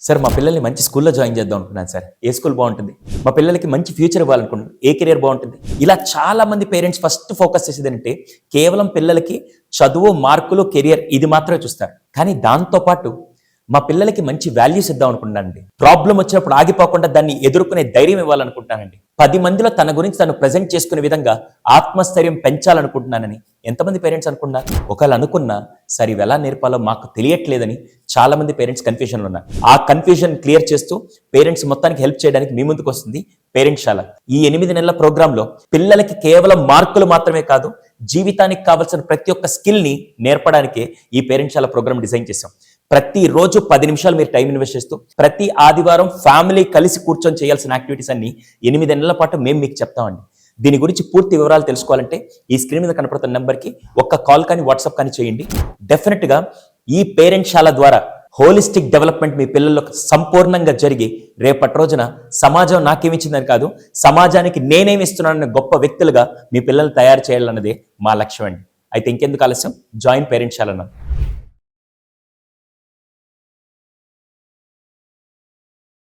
Sir మా పిల్లల్ని మంచి స్కూల్లో జాయిన్ చేద్దాం అనుకున్నాను సార్. ఏ స్కూల్ బాగుంటుంది? మా పిల్లలకి మంచి ఫ్యూచర్ ఇవ్వాలనుకుంటున్నాను. ఏ కెరియర్ బాగుంటుంది? ఇలా చాలా మంది పేరెంట్స్ ఫస్ట్ ఫోకస్ చేసేది ఏంటంటే కేవలం పిల్లలకి చదువు, మార్కులు, కెరియర్ ఇది మాత్రమే చూస్తారు. కానీ దాంతోపాటు మా పిల్లలకి మంచి వాల్యూస్ ఇద్దాం అనుకుంటున్నానండి. ప్రాబ్లం వచ్చినప్పుడు ఆగిపోకుండా దాన్ని ఎదుర్కొనే ధైర్యం ఇవ్వాలనుకుంటున్నానండి. 10 మందిలో తన గురించి తను ప్రజెంట్ చేసుకునే విధంగా ఆత్మస్థైర్యం పెంచాలనుకుంటున్నానని ఎంతమంది పేరెంట్స్ అనుకున్నారు? ఒకవేళ అనుకున్నా సరే ఇవి ఎలా నేర్పాలో మాకు తెలియట్లేదని చాలా మంది పేరెంట్స్ కన్ఫ్యూజన్లో ఉన్నారు. ఆ కన్ఫ్యూజన్ క్లియర్ చేస్తూ పేరెంట్స్ మొత్తానికి హెల్ప్ చేయడానికి మీ ముందుకు వస్తుంది పేరెంట్ శాల. ఈ 8 నెలల ప్రోగ్రాంలో పిల్లలకి కేవలం మార్కులు మాత్రమే కాదు, జీవితానికి కావాల్సిన ప్రతి ఒక్క స్కిల్ ని నేర్పడానికే ఈ పేరెంట్ శాల ప్రోగ్రామ్ డిజైన్ చేశాం. ప్రతి రోజు 10 నిమిషాలు మీరు టైం ఇన్వెస్ట్ చేస్తూ ప్రతి ఆదివారం ఫ్యామిలీ కలిసి కూర్చొని చేయాల్సిన యాక్టివిటీస్ అన్ని 8 నెలల పాటు మేము మీకు చెప్తామండి. దీని గురించి పూర్తి వివరాలు తెలుసుకోవాలంటే ఈ స్క్రీన్ మీద కనపడుతున్న నెంబర్కి ఒక్క కాల్ కానీ వాట్సాప్ కానీ చేయండి. డెఫినెట్ గా ఈ పేరెంట్ శాల ద్వారా హోలిస్టిక్ డెవలప్మెంట్ మీ పిల్లలకు సంపూర్ణంగా జరిగి రేపటి రోజున సమాజం నాకేమిచ్చిందని కాదు, సమాజానికి నేనేమిస్తున్నానన్న గొప్ప వ్యక్తులుగా మీ పిల్లలు తయారు చేయాలన్నదే మా లక్ష్యం అండి. అయితే ఇంకెందుకు ఆలస్యం, జాయిన్ పేరెంట్ శాల.